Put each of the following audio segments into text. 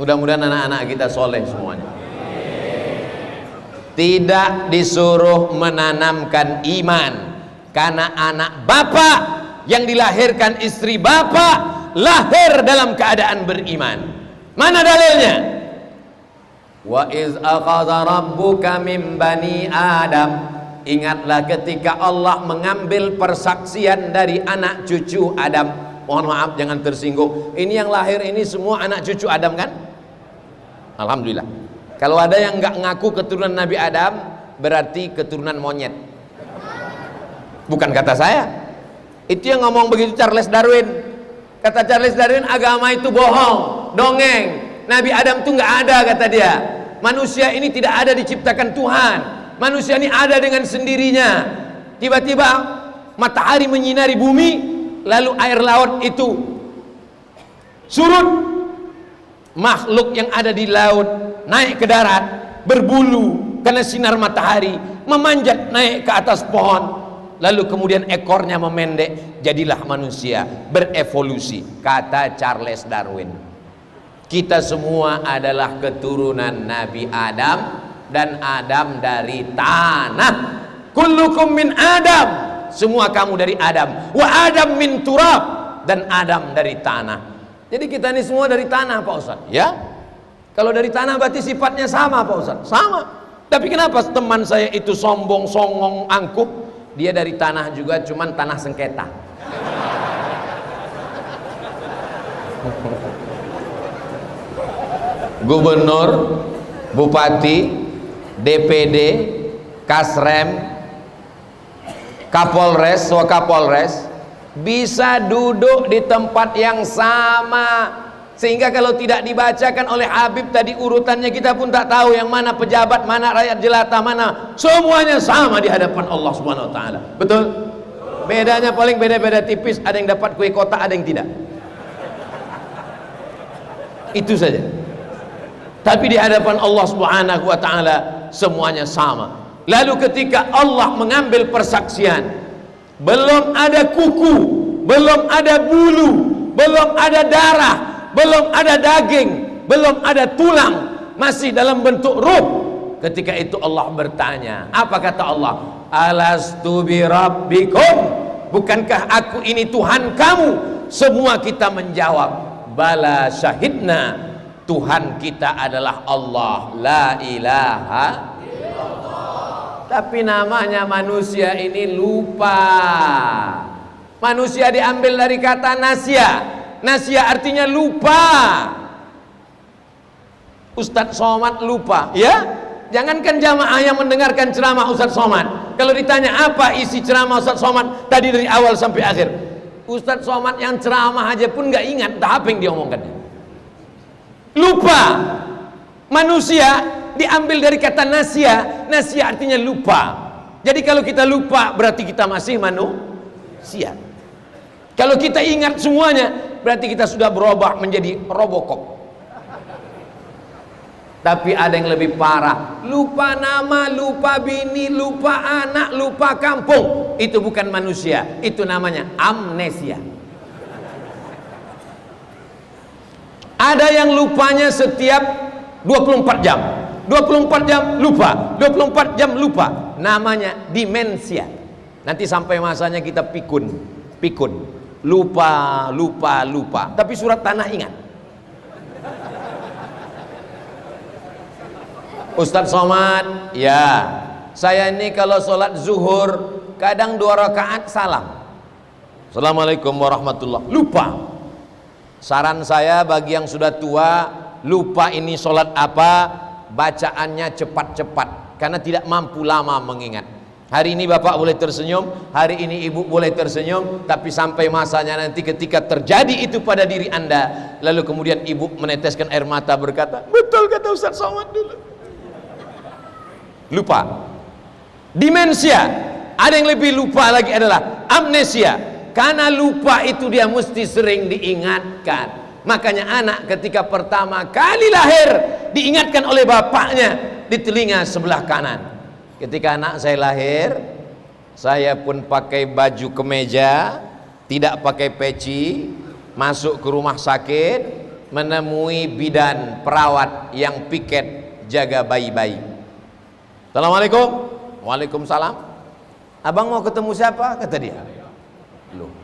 Mudah-mudahan anak-anak kita soleh semuanya. Tidak disuruh menanamkan iman, karena anak bapak yang dilahirkan istri bapak lahir dalam keadaan beriman. Mana dalilnya? Wa iz akhadha rabbuka min bani Adam. Ingatlah ketika Allah mengambil persaksian dari anak cucu Adam. Mohon maaf jangan tersinggung. Ini yang lahir ini semua anak cucu Adam kan? Alhamdulillah. Kalau ada yang nggak ngaku keturunan Nabi Adam, berarti keturunan monyet. Bukan kata saya. Itu yang ngomong begitu Charles Darwin. Kata Charles Darwin, agama itu bohong, dongeng. Nabi Adam itu nggak ada, kata dia. Manusia ini tidak ada diciptakan Tuhan. Manusia ini ada dengan sendirinya. Tiba-tiba matahari menyinari bumi, lalu air laut itu surut. Makhluk yang ada di laut naik ke darat, berbulu karena sinar matahari, memanjat naik ke atas pohon, lalu kemudian ekornya memendek, jadilah manusia, berevolusi. Kata Charles Darwin, kita semua adalah keturunan Nabi Adam, dan Adam dari tanah. Kullukum min Adam, semua kamu dari Adam. Wa Adam min turab, dan Adam dari tanah. Jadi kita ini semua dari tanah, Pak Ustaz. Ya, kalau dari tanah berarti sifatnya sama, Pak Ustaz. Sama. Tapi kenapa teman saya itu sombong, songong, angkuh? Dia dari tanah juga, cuman tanah sengketa. Gubernur, bupati, DPD, Kasrem, Kapolres, Wakapolres bisa duduk di tempat yang sama, sehingga kalau tidak dibacakan oleh Habib tadi urutannya, kita pun tak tahu yang mana pejabat, mana rakyat jelata, mana, semuanya sama di hadapan Allah Subhanahu wa taala. Betul? Bedanya paling beda-beda tipis, ada yang dapat kue kotak, ada yang tidak. Itu saja. Tapi di hadapan Allah Subhanahu wa taala semuanya sama. Lalu ketika Allah mengambil persaksian, belum ada kuku, belum ada bulu, belum ada darah, belum ada daging, belum ada tulang, masih dalam bentuk ruh. Ketika itu Allah bertanya, apa kata Allah? Alastu bi rabbikum, bukankah aku ini Tuhan kamu? Semua kita menjawab, bala syahidna, Tuhan kita adalah Allah, la ilaha. Tapi namanya manusia ini lupa. Manusia diambil dari kata nasya. Nasya artinya lupa. Ustadz Somad lupa, ya? Jangankan jamaah yang mendengarkan ceramah Ustadz Somad, kalau ditanya apa isi ceramah Ustadz Somad tadi dari awal sampai akhir, Ustadz Somad yang ceramah aja pun nggak ingat apa yang dia omongkan. Lupa. Manusia diambil dari kata nasya. Nasya artinya lupa. Jadi kalau kita lupa berarti kita masih manusia. Kalau kita ingat semuanya berarti kita sudah berubah menjadi Robocop. Tapi ada yang lebih parah, lupa nama, lupa bini, lupa anak, lupa kampung. Itu bukan manusia, itu namanya amnesia. Ada yang lupanya setiap 24 jam 24 jam lupa, 24 jam lupa, namanya demensia. Nanti sampai masanya kita pikun, lupa, tapi surat tanah ingat. Ustadz Somad, ya, saya ini kalau sholat zuhur kadang 2 rakaat salam, Assalamualaikum warahmatullah, lupa. Saran saya bagi yang sudah tua, lupa ini sholat apa, bacaannya cepat-cepat, karena tidak mampu lama mengingat. Hari ini bapak boleh tersenyum, hari ini ibu boleh tersenyum, tapi sampai masanya nanti ketika terjadi itu pada diri anda, lalu kemudian ibu meneteskan air mata berkata, betul kata Ustadz Somad dulu. Lupa. Demensia. Ada yang lebih lupa lagi adalah amnesia, karena lupa itu dia mesti sering diingatkan. Makanya anak ketika pertama kali lahir diingatkan oleh bapaknya di telinga sebelah kanan. Ketika anak saya lahir, saya pun pakai baju kemeja, tidak pakai peci, masuk ke rumah sakit, menemui bidan perawat yang piket jaga bayi-bayi. Assalamualaikum. Waalaikumsalam. Abang mau ketemu siapa? Kata dia. Loh,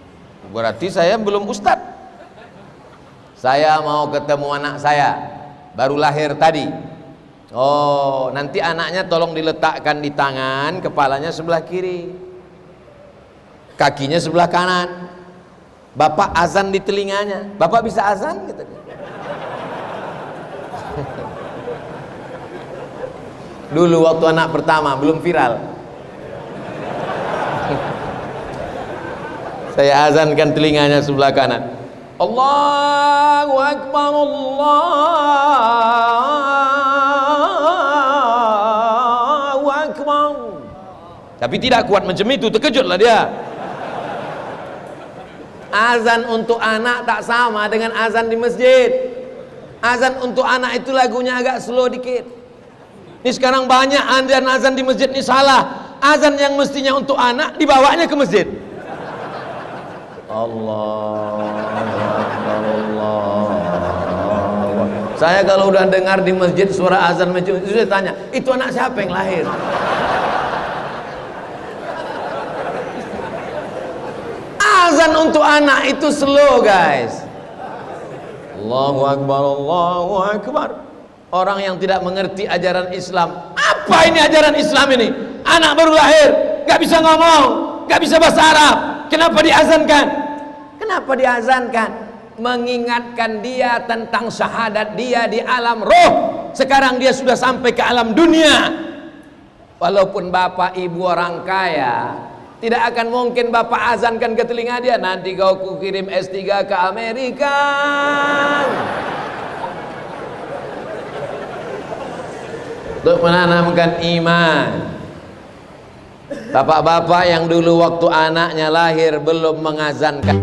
berarti saya belum ustadz. Saya mau ketemu anak saya, baru lahir tadi. Oh, nanti anaknya tolong diletakkan di tangan, kepalanya sebelah kiri, kakinya sebelah kanan. Bapak azan di telinganya. Bapak bisa azan? Gitu. Dulu waktu anak pertama belum viral, saya azankan telinganya sebelah kanan. Allahu Akbar, Allahu Akbar. Tapi tidak kuat macam itu, terkejutlah dia. Azan untuk anak tak sama dengan azan di masjid. Azan untuk anak itu lagunya agak slow dikit. Ini sekarang banyak azan di masjid ini salah. Azan yang mestinya untuk anak dibawanya ke masjid. Allah. Saya kalau udah dengar di masjid suara azan macam itu, saya tanya, itu anak siapa yang lahir? Azan untuk anak itu slow, guys. Allahu Akbar, Allahu Akbar. Orang yang tidak mengerti ajaran Islam, apa ini ajaran Islam ini? Anak baru lahir, gak bisa ngomong, gak bisa bahasa Arab, kenapa diazankan? Kenapa diazankan? Mengingatkan dia tentang syahadat dia di alam roh. Sekarang dia sudah sampai ke alam dunia. Walaupun bapak ibu orang kaya, tidak akan mungkin bapak azankan ke telinga dia, nanti kau kukirim S3 ke Amerika. Untuk menanamkan iman. Bapak-bapak yang dulu waktu anaknya lahir belum mengazankan.